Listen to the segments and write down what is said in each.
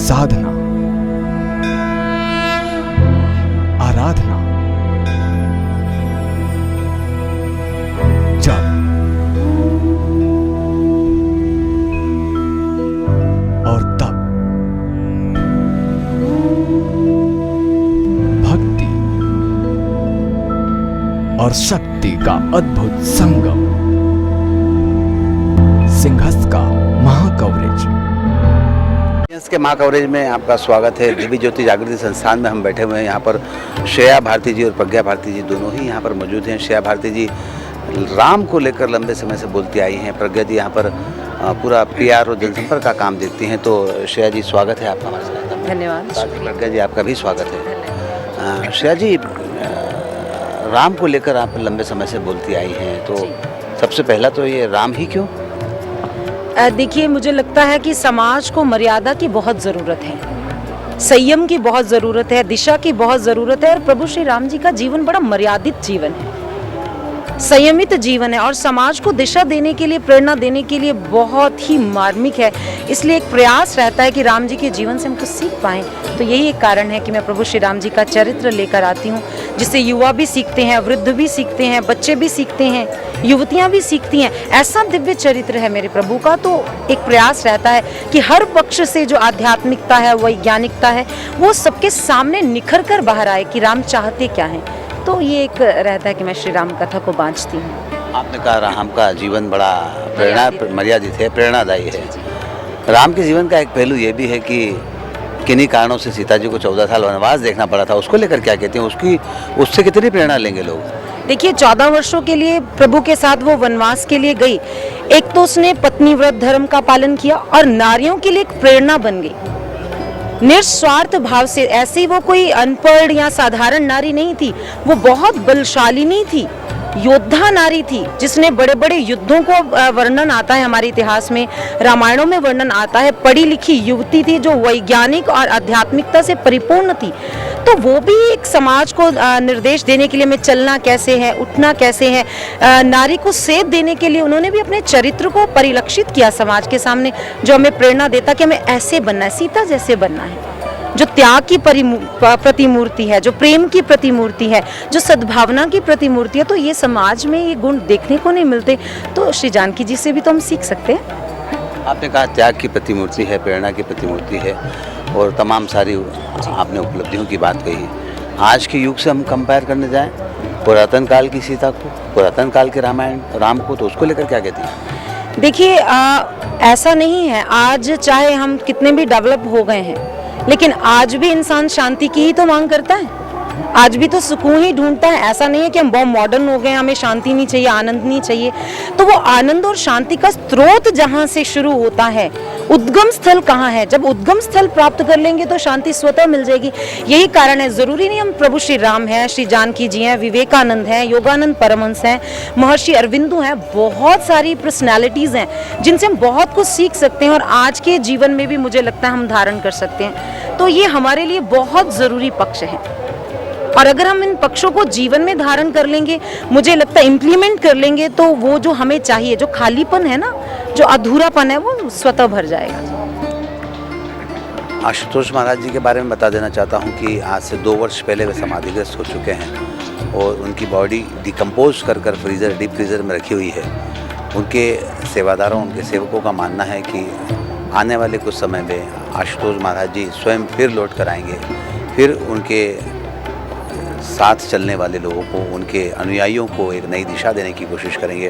साधना, आराधना, जप और तप, भक्ति और शक्ति का अद्भुत संगम, सिंहस्थ का महाकवरेज। के माँ कवरेज में आपका स्वागत है। दिव्य ज्योति जागृति संस्थान में हम बैठे हुए हैं। यहाँ पर श्रेया भारती जी और प्रज्ञा भारती जी दोनों ही यहाँ पर मौजूद हैं। श्रेया भारती जी राम को लेकर लंबे समय से बोलती आई हैं। प्रज्ञा जी यहाँ पर पूरा PR और जनसंपर्क का काम देखती हैं। तो श्रेया जी स्वागत है आपका हमारे साथ। धन्यवाद। प्रज्ञा जी आपका भी स्वागत है। श्रेया जी राम को लेकर आप लंबे समय से बोलती आई हैं, तो सबसे पहला तो ये राम ही क्यों? देखिए, मुझे लगता है कि समाज को मर्यादा की बहुत ज़रूरत है, संयम की बहुत ज़रूरत है, दिशा की बहुत ज़रूरत है। और प्रभु श्री राम जी का जीवन बड़ा मर्यादित जीवन है, संयमित जीवन है और समाज को दिशा देने के लिए, प्रेरणा देने के लिए बहुत ही मार्मिक है। इसलिए एक प्रयास रहता है कि राम जी के जीवन से हम कुछ सीख पाएँ। तो यही एक कारण है कि मैं प्रभु श्री राम जी का चरित्र लेकर आती हूँ, जिससे युवा भी सीखते हैं, वृद्ध भी सीखते हैं, बच्चे भी सीखते हैं, युवतियाँ भी सीखती हैं। ऐसा दिव्य चरित्र है मेरे प्रभु का। तो एक प्रयास रहता है कि हर पक्ष से जो आध्यात्मिकता है, वैज्ञानिकता है, वो सबके सामने निखर कर बाहर आए कि राम चाहते क्या हैं। तो ये एक रहता है कि मैं श्री राम कथा को बांचती हूँ। आपने कहा राम का जीवन बड़ा मर्यादित है, प्रेरणादायी है। राम के जीवन का एक पहलू ये भी है कि किन्हीं कारणों से सीता जी को 14 साल वनवास देखना पड़ा था। उसको लेकर क्या कहते हैं? उससे कितनी प्रेरणा लेंगे लोग? देखिए, 14 वर्षों के लिए प्रभु के साथ वो वनवास के लिए गई। एक तो उसने पत्नी व्रत धर्म का पालन किया और नारियों के लिए एक प्रेरणा बन गई निस्वार्थ भाव से। ऐसी वो कोई अनपढ़ या साधारण नारी नहीं थी, वो बहुत बलशालिनी थी, योद्धा नारी थी, जिसने बड़े बड़े युद्धों को वर्णन आता है हमारे इतिहास में, रामायणों में वर्णन आता है। पढ़ी लिखी युवती थी जो वैज्ञानिक और आध्यात्मिकता से परिपूर्ण थी। तो वो भी एक समाज को निर्देश देने के लिए, हमें चलना कैसे है, उठना कैसे है, नारी को सेध देने के लिए उन्होंने भी अपने चरित्र को परिलक्षित किया समाज के सामने, जो हमें प्रेरणा देता कि हमें ऐसे बनना है, सीता जैसे बनना है, जो त्याग की प्रतिमूर्ति है, जो प्रेम की प्रतिमूर्ति है, जो सद्भावना की प्रतिमूर्ति है। तो ये समाज में ये गुण देखने को नहीं मिलते। तो श्री जानकी जी से भी तो हम सीख सकते हैं। आपने कहा त्याग की प्रतिमूर्ति है, प्रेरणा की प्रतिमूर्ति है और तमाम सारी आपने उपलब्धियों की बात कही। आज के युग से हम कंपेयर करने जाएं पुरातन काल की सीता को, पुरातन काल के रामायण राम को, तो उसको लेकर क्या कहती हैं? देखिए, ऐसा नहीं है। आज चाहे हम कितने भी डेवलप हो गए हैं, लेकिन आज भी इंसान शांति की ही तो मांग करता है, आज भी तो सुकून ही ढूंढता है। ऐसा नहीं है कि हम बहुत मॉडर्न हो गए, हमें शांति नहीं चाहिए, आनंद नहीं चाहिए। तो वो आनंद और शांति का स्रोत जहाँ से शुरू होता है, उद्गम स्थल कहाँ है, जब उद्गम स्थल प्राप्त कर लेंगे तो शांति स्वतः मिल जाएगी। यही कारण है, जरूरी नहीं हम प्रभु श्री राम हैं, श्री जानकी जी हैं, विवेकानंद हैं, योगानंद परमहंस हैं, महर्षि अरविंदो हैं, बहुत सारी पर्सनैलिटीज हैं जिनसे हम बहुत कुछ सीख सकते हैं और आज के जीवन में भी मुझे लगता है हम धारण कर सकते हैं। तो ये हमारे लिए बहुत ज़रूरी पक्ष है और अगर हम इन पक्षों को जीवन में धारण कर लेंगे, मुझे लगता है इम्प्लीमेंट कर लेंगे, तो वो जो हमें चाहिए, जो खालीपन है ना, जो अधूरापन है, वो स्वतः भर जाएगा। आशुतोष महाराज जी के बारे में बता देना चाहता हूँ कि आज से 2 वर्ष पहले वे समाधिग्रस्त हो चुके हैं और उनकी बॉडी डिकम्पोज कर डीप फ्रीज़र में रखी हुई है। उनके सेवादारों, उनके सेवकों का मानना है कि आने वाले कुछ समय में आशुतोष महाराज जी स्वयं फिर लौट कर आएंगे, फिर उनके साथ चलने वाले लोगों को, उनके अनुयायियों को एक नई दिशा देने की कोशिश करेंगे।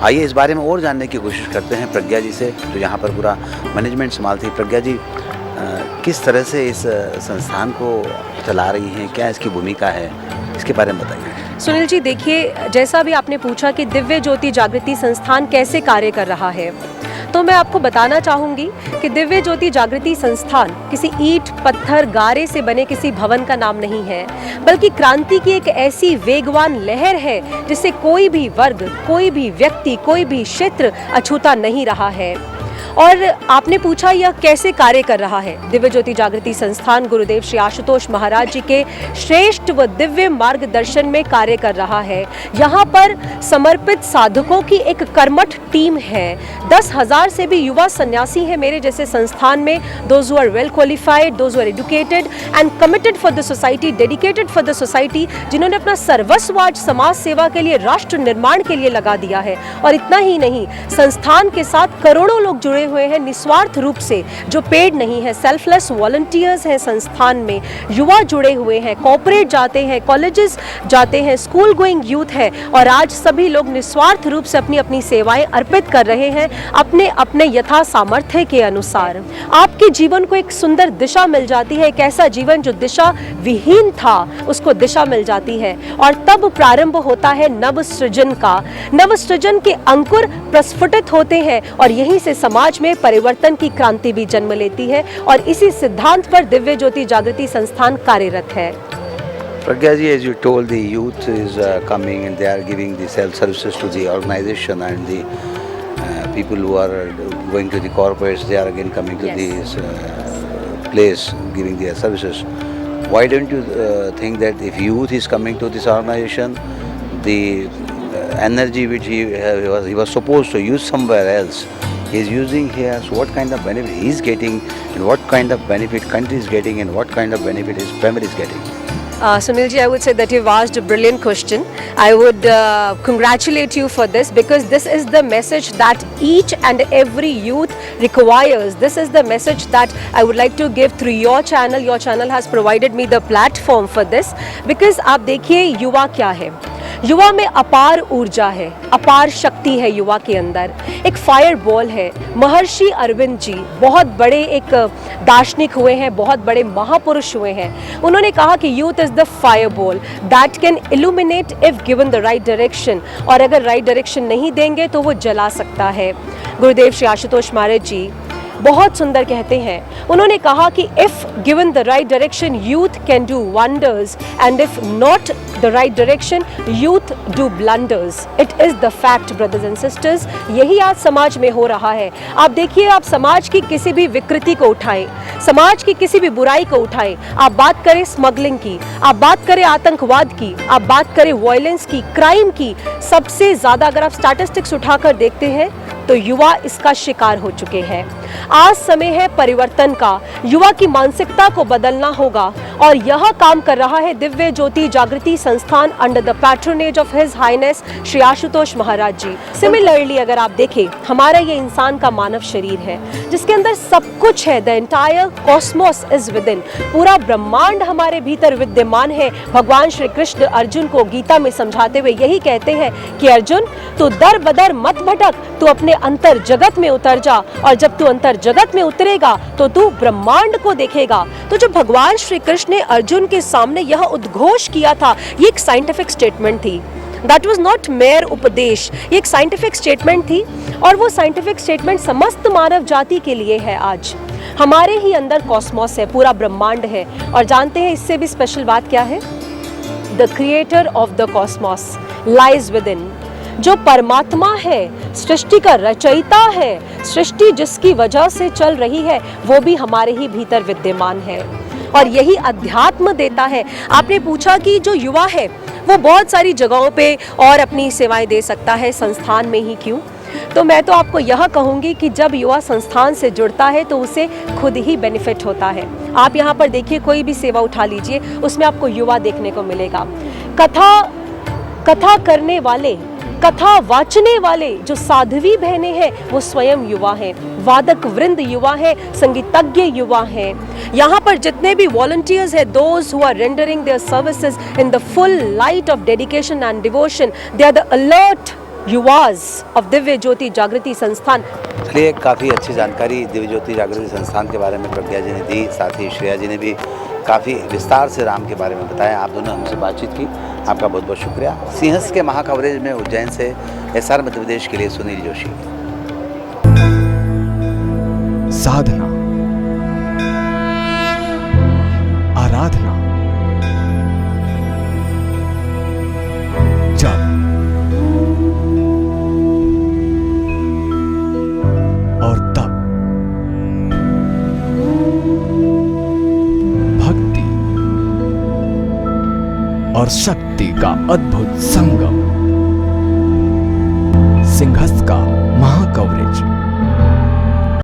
आइए इस बारे में और जानने की कोशिश करते हैं प्रज्ञा जी से, जो यहाँ पर पूरा मैनेजमेंट संभालती है। प्रज्ञा जी, किस तरह से इस संस्थान को चला रही हैं, क्या इसकी भूमिका है, इसके बारे में बताइए। सुनील जी, देखिए, जैसा भी आपने पूछा कि दिव्य ज्योति जागृति संस्थान कैसे कार्य कर रहा है, तो मैं आपको बताना चाहूँगी कि दिव्य ज्योति जागृति संस्थान किसी ईंट, पत्थर, गारे से बने किसी भवन का नाम नहीं है, बल्कि क्रांति की एक ऐसी वेगवान लहर है जिससे कोई भी वर्ग, कोई भी व्यक्ति, कोई भी क्षेत्र अछूता नहीं रहा है। और आपने पूछा यह कैसे कार्य कर रहा है। दिव्य ज्योति जागृति संस्थान गुरुदेव श्री आशुतोष महाराज जी के श्रेष्ठ व दिव्य मार्गदर्शन में कार्य कर रहा है। यहाँ पर समर्पित साधकों की एक कर्मठ टीम है। 10,000 से भी युवा सन्यासी हैं मेरे जैसे संस्थान में। Those who are well qualified, those who are educated and committed for the society, dedicated for the society, जिन्होंने अपना सर्वस्व आज समाज सेवा के लिए, राष्ट्र निर्माण के लिए लगा दिया है। और इतना ही नहीं, संस्थान के साथ करोड़ों लोग जुड़े हुए हैं निस्वार्थ रूप से, जो पेड नहीं है, सेल्फलेस वॉलंटियर्स हैं संस्थान में। युवा जुड़े हुए हैं, कॉर्पोरेट जाते हैं, कॉलेजेस जाते हैं, स्कूल गोइंग यूथ है, और आज सभी लोग निस्वार्थ रूप से अपनी अपनी सेवाएं अर्पित कर रहे हैं अपने अपने यथा सामर्थ्य के अनुसार। आपके जीवन को एक सुंदर दिशा मिल जाती है। एक ऐसा जीवन जो दिशा विहीन था उसको दिशा मिल जाती है, और तब प्रारंभ होता है नव सृजन का। नव सृजन के अंकुर प्रस्फुटित होते हैं और यहीं से समाज में परिवर्तन की क्रांति भी जन्म लेती है, और इसी सिद्धांत पर दिव्य ज्योति जागृति संस्थान कार्यरत है। Pragya ji, as you told, the youth is coming and they are giving the self-services to the organization, and the people who are going to the corporates, they are again coming to Yes. this place giving their services. Why don't you think that if youth is coming to this organization, the energy which he was supposed to use somewhere else, he is using here, so what kind of benefit he is getting, and what kind of benefit country is getting, and what kind of benefit his family is getting? Sunil ji, I would say that you've asked a brilliant question. I would congratulate you for this, because this is the message that each and every youth requires. This is the message that I would like to give through your channel. Your channel has provided me the platform for this, because आप देखिए युवा क्या है। युवा में अपार ऊर्जा है, अपार शक्ति है युवा के अंदर, एक फायर बॉल है। महर्षि अरविंद जी बहुत बड़े एक दार्शनिक हुए हैं, बहुत बड़े महापुरुष हुए हैं। उन्होंने कहा कि youth is the fire ball that can illuminate if given the right direction, और अगर राइट डायरेक्शन नहीं देंगे तो वो जला सकता है। गुरुदेव श्री आशुतोष महाराज जी बहुत सुंदर कहते हैं, उन्होंने कहा कि if given the right direction youth can do wonders, and if not the right direction youth do blunders. It is the fact brothers and sisters, यही आज समाज में हो रहा है। आप देखिए, आप समाज की किसी भी विकृति को उठाएं, समाज की किसी भी बुराई को उठाएं, आप बात करें स्मगलिंग की, आप बात करें आतंकवाद की, आप बात करें वायलेंस की, क्राइम की, सबसे ज्यादा अगर आप स्टैटिस्टिक्स उठाकर देखते हैं तो युवा इसका शिकार हो चुके हैं। आज समय है परिवर्तन का, युवा की मानसिकता को बदलना होगा, और यह काम कर रहा है Divya Jyoti Jagrati Sansthan under the patronage of his highness Shri Ashutosh Maharaj ji. Similarly अगर आप देखें, हमारा ये इंसान का मानव शरीर है जिसके अंदर सब कुछ है। The entire Cosmos is with in, पूरा ब्रह्मांड हमारे भीतर विद्यमान है। भगवान श्री कृष्ण अर्जुन को गीता में समझाते हुए यही कहते हैं कि अर्जुन, तू दर बदर मत भटक, तू अपने अंतर जगत में उतर जा, और जब तू अंतर जगत में उतरेगा तो तू ब्रह्मांड को देखेगा। तो जो भगवान श्री कृष्ण ने अर्जुन के सामने यह उद्घोष किया था, ये एक साइंटिफिक स्टेटमेंट थी। दैट वॉज नॉट मेयर उपदेश, ये एक साइंटिफिक स्टेटमेंट थी, और वो साइंटिफिक स्टेटमेंट समस्त मानव जाति के लिए है। आज हमारे ही अंदर कॉस्मोस है, पूरा ब्रह्मांड है, और जानते हैं इससे भी स्पेशल बात क्या है? The creator of the Cosmos lies with in. जो परमात्मा है, सृष्टि का रचयिता है, सृष्टि जिसकी वजह से चल रही है, वो भी हमारे ही भीतर विद्यमान है, और यही अध्यात्म देता है। आपने पूछा कि जो युवा है वो बहुत सारी जगहों पे और अपनी सेवाएं दे सकता है, संस्थान में ही क्यों? तो मैं तो आपको यह कहूँगी कि जब युवा संस्थान से जुड़ता है तो उसे खुद ही बेनिफिट होता है। आप यहाँ पर देखिए, कोई भी सेवा उठा लीजिए, उसमें आपको युवा देखने को मिलेगा। कथा करने वाले, कथा वाचने वाले जो साध्वी बहनें हैं वो स्वयं युवा हैं, वादक वृंद युवा हैं, संगीतज्ञ युवा हैं। यहाँ पर जितने भी वॉलंटियर्स हैं, those who are rendering their services in the full light of dedication and devotion, they are the alert युवाज ऑफ दिव्य ज्योति जागृति संस्थान। चलिए, काफ़ी अच्छी जानकारी दिव्य ज्योति जागृति संस्थान के बारे में प्रज्ञा जी ने दी, साथ ही श्रेया जी ने भी काफ़ी विस्तार से राम के बारे में बताया। आप दोनों हमसे बातचीत की, आपका बहुत बहुत शुक्रिया। सिंहस्थ के महा कवरेज में उज्जैन से SR मध्य प्रदेश के लिए सुनील जोशी। साधना, आराधना, जप और तप और शक्ति का अद्भुत संगम। सिंहस्थ का महाकवरेज।